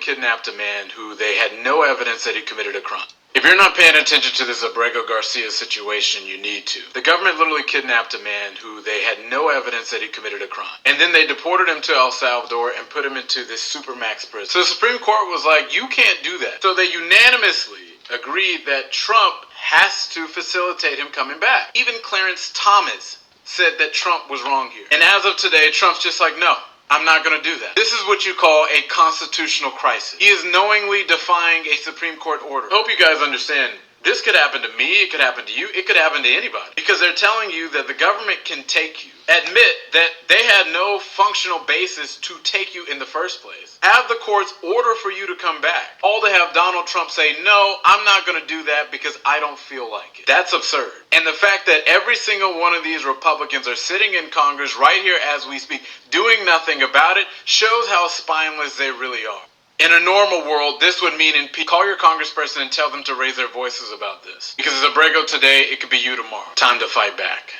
kidnapped a man who they had no evidence that he committed a crime. If you're not paying attention to this Abrego Garcia situation, you need to. The government literally kidnapped a man who they had no evidence that he committed a crime. And then they deported him to El Salvador and put him into this supermax prison. So the Supreme Court was like, you can't do that. So they unanimously agreed that Trump has to facilitate him coming back. Even Clarence Thomas said that Trump was wrong here. And as of today, Trump's just like, no, I'm not going to do that. This is what you call a constitutional crisis. He is knowingly defying a Supreme Court order. I hope you guys understand. This could happen to me, it could happen to you, it could happen to anybody. Because they're telling you that the government can take you. Admit that they had no functional basis to take you in the first place. Have the courts order for you to come back. All to have Donald Trump say, no, I'm not going to do that because I don't feel like it. That's absurd. And the fact that every single one of these Republicans are sitting in Congress right here as we speak, doing nothing about it, shows how spineless they really are. In a normal world, this would mean call your congressperson and tell them to raise their voices about this. Because as Abrego today, it could be you tomorrow. Time to fight back.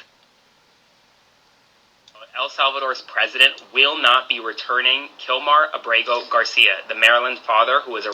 El Salvador's president will not be returning Kilmar Abrego Garcia, the Maryland father who is a...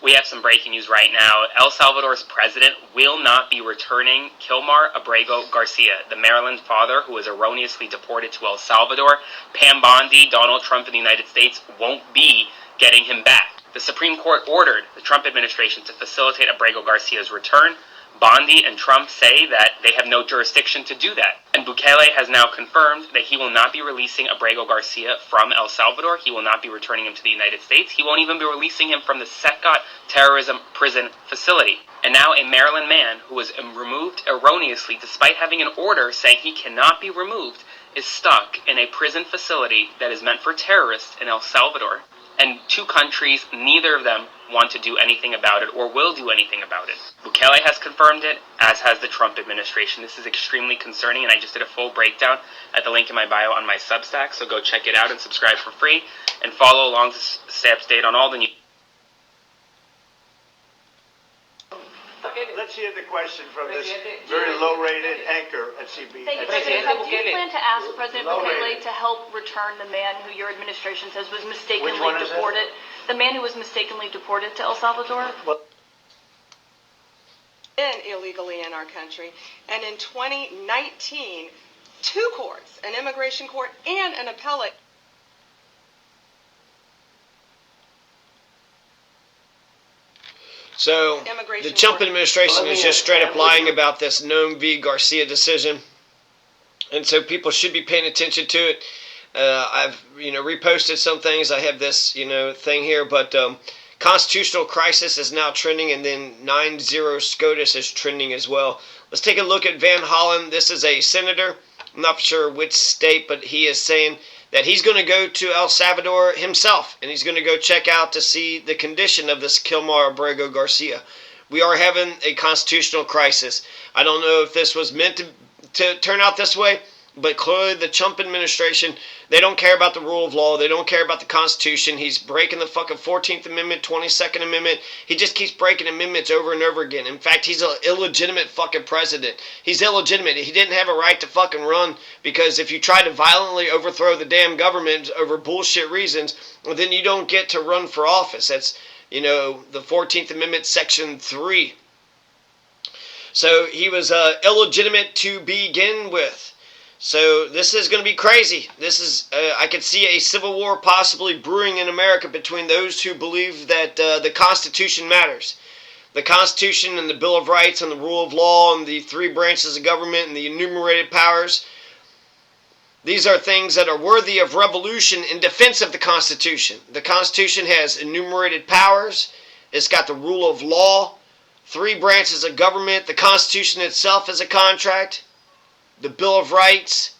We have some breaking news right now. El Salvador's president will not be returning Kilmar Abrego Garcia, the Maryland father who was erroneously deported to El Salvador. Pam Bondi, Donald Trump in the United States, won't be getting him back. The Supreme Court ordered the Trump administration to facilitate Abrego Garcia's return. Bondi and Trump say that they have no jurisdiction to do that. And Bukele has now confirmed that he will not be releasing Abrego Garcia from El Salvador. He will not be returning him to the United States. He won't even be releasing him from the SCOTUS terrorism prison facility. And now a Maryland man who was removed erroneously despite having an order saying he cannot be removed is stuck in a prison facility that is meant for terrorists in El Salvador. And two countries, neither of them want to do anything about it or will do anything about it. Bukele has confirmed it, as has the Trump administration. This is extremely concerning, and I just did a full breakdown at the link in my bio on my Substack, so go check it out and subscribe for free, and follow along to stay up to date on all the news. Let's hear the question from this very low-rated anchor at CB. Thank you, President. Do you plan to ask President Bukele to help return the man who your administration says was mistakenly deported? The man who was mistakenly deported to El Salvador? Illegally in our country. And in 2019, two courts, an immigration court and an appellate. So, the Chump administration is just straight up lying about this Noam v. Garcia decision. And so people should be paying attention to it. I've, reposted some things. I have this, thing here. But constitutional crisis is now trending. And then 9-0 SCOTUS is trending as well. Let's take a look at Van Hollen. This is a senator. I'm not sure which state, but he is saying that he's going to go to El Salvador himself, and he's going to go check out to see the condition of this Kilmar Abrego Garcia. We are having a constitutional crisis. I don't know if this was meant to turn out this way, but clearly the Chump administration, they don't care about the rule of law. They don't care about the Constitution. He's breaking the fucking 14th Amendment, 22nd Amendment. He just keeps breaking amendments over and over again. In fact, he's an illegitimate fucking president. He's illegitimate. He didn't have a right to fucking run, because if you try to violently overthrow the damn government over bullshit reasons, well, then you don't get to run for office. That's, the 14th Amendment, Section 3. So he was illegitimate to begin with. So this is going to be crazy. This is, I could see a civil war possibly brewing in America between those who believe that the Constitution matters. The Constitution and the Bill of Rights and the rule of law and the three branches of government and the enumerated powers. These are things that are worthy of revolution in defense of the Constitution. The Constitution has enumerated powers. It's got the rule of law, three branches of government. The Constitution itself is a contract. The Bill of Rights.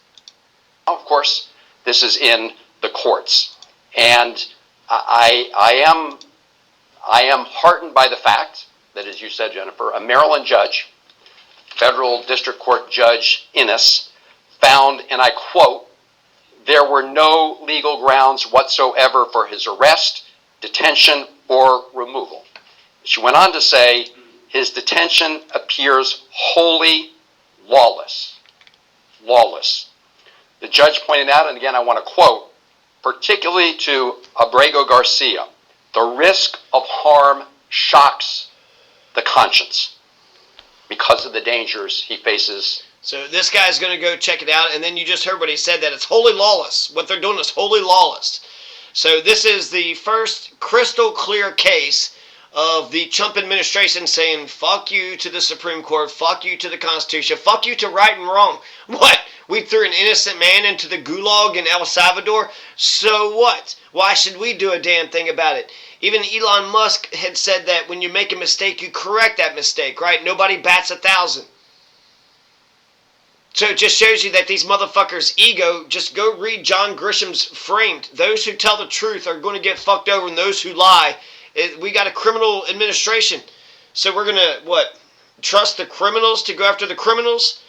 Of course, this is in the courts, and I am heartened by the fact that, as you said, Jennifer, a Maryland judge, federal district court judge Innes, found, and I quote, "There were no legal grounds whatsoever for his arrest, detention, or removal." She went on to say, "His detention appears wholly lawless." Lawless. The judge pointed out, and again I want to quote, particularly to Abrego Garcia, The risk of harm shocks the conscience because of the dangers he faces. So this guy's going to go check it out, and then you just heard what he said, that it's wholly lawless. What they're doing is wholly lawless. So this is the first crystal clear case of the Chump administration saying, fuck you to the Supreme Court, fuck you to the Constitution, fuck you to right and wrong. What? We threw an innocent man into the gulag in El Salvador? So what? Why should we do a damn thing about it? Even Elon Musk had said that when you make a mistake, you correct that mistake, right? Nobody bats 1,000. So it just shows you that these motherfuckers' ego, just go read John Grisham's Framed. Those who tell the truth are going to get fucked over, and those who lie, we got a criminal administration. So we're going to, what, trust the criminals to go after the criminals?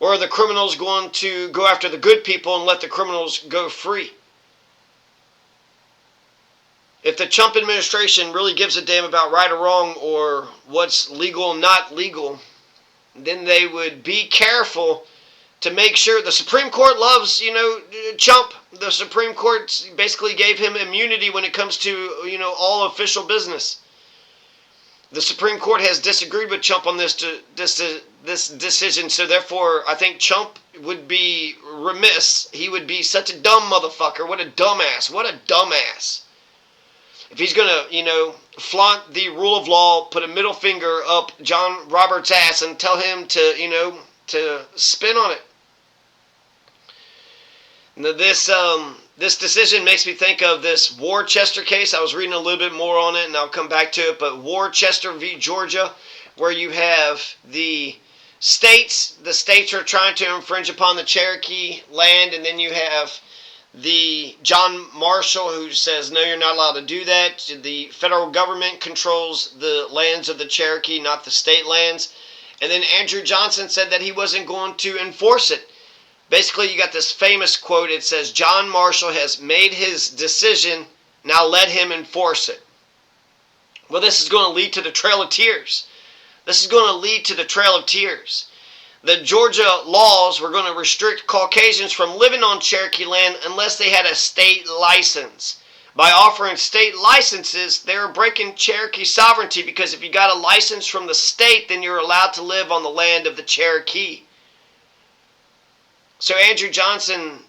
Or are the criminals going to go after the good people and let the criminals go free? If the Chump administration really gives a damn about right or wrong or what's legal and not legal, then they would be careful to make sure. The Supreme Court loves, Chump. The Supreme Court basically gave him immunity when it comes to, all official business. The Supreme Court has disagreed with Chump on this decision, so therefore I think Chump would be remiss. He would be such a dumb motherfucker. What a dumbass. What a dumbass. If he's going to, flaunt the rule of law, put a middle finger up John Roberts' ass and tell him to, to spin on it. Now this decision makes me think of this Worcester case. I was reading a little bit more on it, and I'll come back to it. But Worcester v. Georgia, where you have the states are trying to infringe upon the Cherokee land, and then you have the John Marshall who says, no, you're not allowed to do that. The federal government controls the lands of the Cherokee, not the state lands. And then Andrew Johnson said that he wasn't going to enforce it. Basically, you got this famous quote. It says, John Marshall has made his decision. Now let him enforce it. Well, this is going to lead to the Trail of Tears. This is going to lead to the Trail of Tears. The Georgia laws were going to restrict Caucasians from living on Cherokee land unless they had a state license. By offering state licenses, they were breaking Cherokee sovereignty, because if you got a license from the state, then you're allowed to live on the land of the Cherokee. So Andrew Jackson,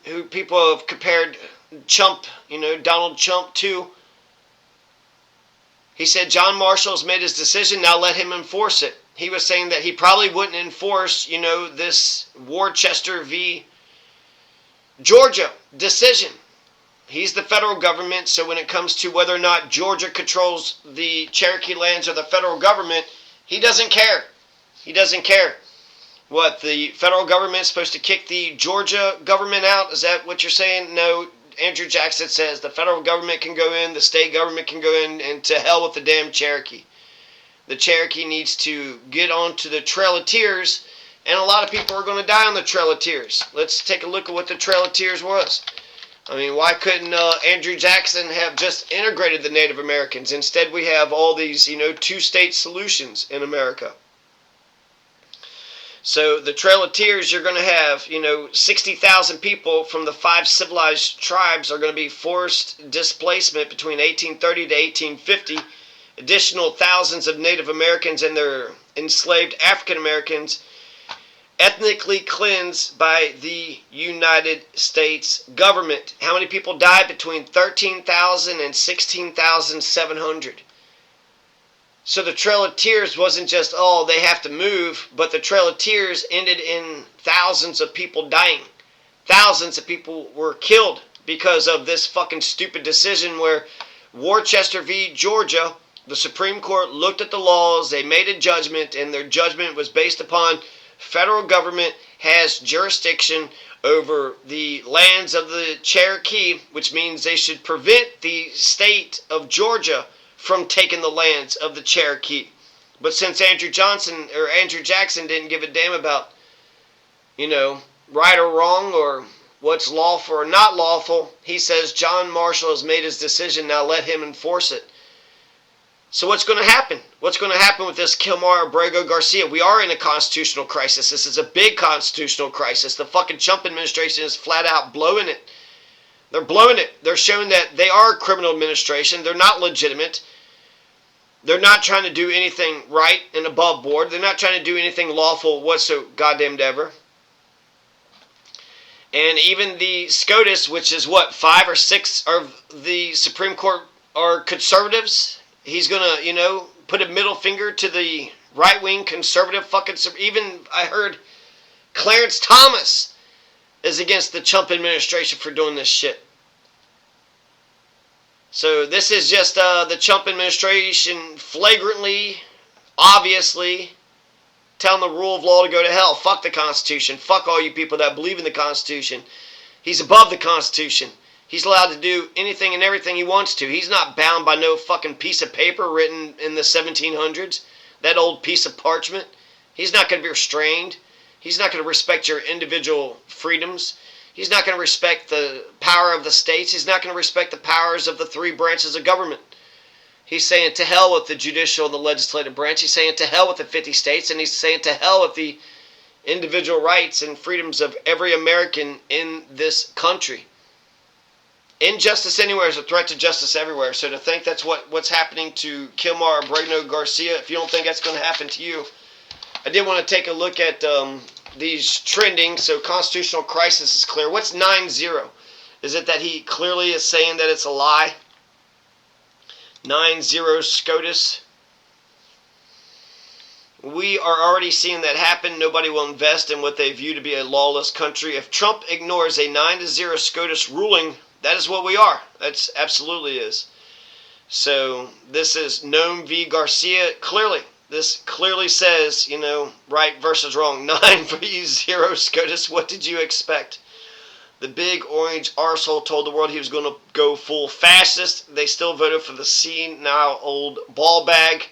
who people have compared Chump, Donald Chump to, he said John Marshall has made his decision, now let him enforce it. He was saying that he probably wouldn't enforce, this Worcester v. Georgia decision. He's the federal government, so when it comes to whether or not Georgia controls the Cherokee lands or the federal government, he doesn't care. He doesn't care. What, the federal government is supposed to kick the Georgia government out? Is that what you're saying? No, Andrew Jackson says the federal government can go in, the state government can go in, and to hell with the damn Cherokee. The Cherokee needs to get onto the Trail of Tears, and a lot of people are going to die on the Trail of Tears. Let's take a look at what the Trail of Tears was. I mean, why couldn't Andrew Jackson have just integrated the Native Americans? Instead, we have all these, two-state solutions in America. So the Trail of Tears, you're going to have, 60,000 people from the 5 civilized tribes are going to be forced displacement between 1830 to 1850. Additional thousands of Native Americans and their enslaved African Americans ethnically cleansed by the United States government. How many people died? Between 13,000 and 16,700. So the Trail of Tears wasn't just, they have to move, but the Trail of Tears ended in thousands of people dying. Thousands of people were killed because of this fucking stupid decision where Worcester v. Georgia, the Supreme Court looked at the laws, they made a judgment, and their judgment was based upon federal government has jurisdiction over the lands of the Cherokee, which means they should prevent the state of Georgia from taking the lands of the Cherokee. But since Andrew Jackson didn't give a damn about, right or wrong or what's lawful or not lawful, he says John Marshall has made his decision, now let him enforce it. So what's going to happen? What's going to happen with this Kilmar, Abrego, Garcia? We are in a constitutional crisis. This is a big constitutional crisis. The fucking Chump administration is flat out blowing it. They're blowing it. They're showing that they are a criminal administration. They're not legitimate. They're not trying to do anything right and above board. They're not trying to do anything lawful whatsoever, goddamned ever. And even the SCOTUS, which is what, 5 or 6 of the Supreme Court are conservatives. He's going to, put a middle finger to the right-wing conservative fucking... Even, I heard, Clarence Thomas is against the Chump administration for doing this shit. So this is just the Chump administration flagrantly, obviously, telling the rule of law to go to hell. Fuck the Constitution. Fuck all you people that believe in the Constitution. He's above the Constitution. He's allowed to do anything and everything he wants to. He's not bound by no fucking piece of paper written in the 1700s. That old piece of parchment. He's not going to be restrained. He's not going to respect your individual freedoms. He's not going to respect the power of the states. He's not going to respect the powers of the 3 branches of government. He's saying to hell with the judicial and the legislative branch. He's saying to hell with the 50 states. And he's saying to hell with the individual rights and freedoms of every American in this country. Injustice anywhere is a threat to justice everywhere. So to think that's what's happening to Kilmar, Abrego, Garcia, if you don't think that's going to happen to you. I did want to take a look at these trending. So constitutional crisis is clear. What's 9-0? Is it that he clearly is saying that it's a lie? 9-0 SCOTUS. We are already seeing that happen. Nobody will invest in what they view to be a lawless country. If Trump ignores a 9-0 SCOTUS ruling, that is what we are. That's absolutely is. So this is Nome v. Garcia. Clearly, this clearly says, right versus wrong. 9-0 SCOTUS. What did you expect? The big orange arsehole told the world he was going to go full fascist. They still voted for the senile old ball bag.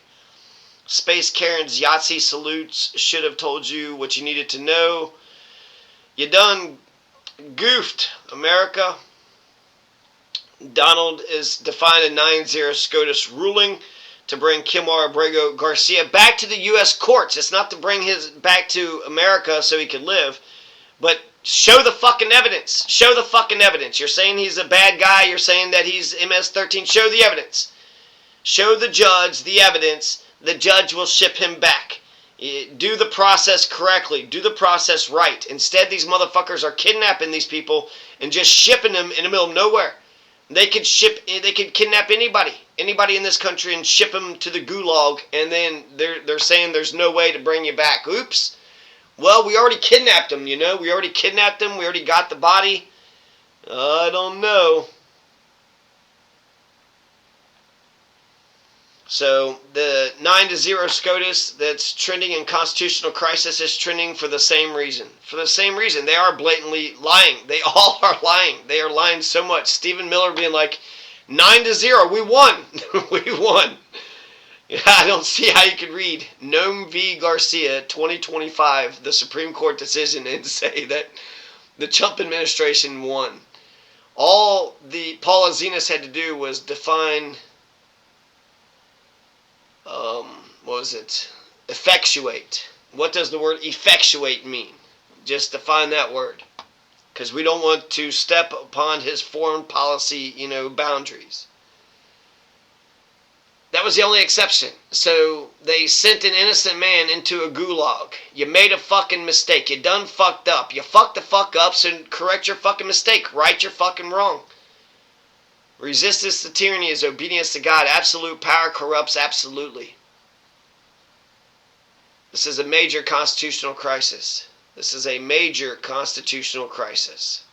Space Karen's Yahtzee salutes should have told you what you needed to know. You done goofed, America. Donald is defying a 9-0 SCOTUS ruling to bring Kilmar, Abrego, Garcia back to the U.S. courts. It's not to bring his back to America so he can live, but show the fucking evidence. Show the fucking evidence. You're saying he's a bad guy. You're saying that he's MS-13. Show the evidence. Show the judge the evidence. The judge will ship him back. Do the process correctly. Do the process right. Instead, these motherfuckers are kidnapping these people and just shipping them in the middle of nowhere. They could kidnap anybody in this country and ship them to the gulag, and then they're saying there's no way to bring you back. Oops. Well, we already kidnapped him, We already kidnapped him. We already got the body. I don't know. So the 9-0 SCOTUS that's trending in constitutional crisis is trending for the same reason. For the same reason. They are blatantly lying. They all are lying. They are lying so much. Stephen Miller being like, 9-0, we won. We won. I don't see how you could read Nome v. Garcia 2025, the Supreme Court decision, and say that the Chump administration won. All the Paula Zenas had to do was define, effectuate. What does the word effectuate mean? Just define that word. Because we don't want to step upon his foreign policy, boundaries. That was the only exception. So they sent an innocent man into a gulag. You made a fucking mistake. You done fucked up. You fucked the fuck up, so correct your fucking mistake. Right your fucking wrong. Resistance to tyranny is obedience to God. Absolute power corrupts absolutely. This is a major constitutional crisis. This is a major constitutional crisis.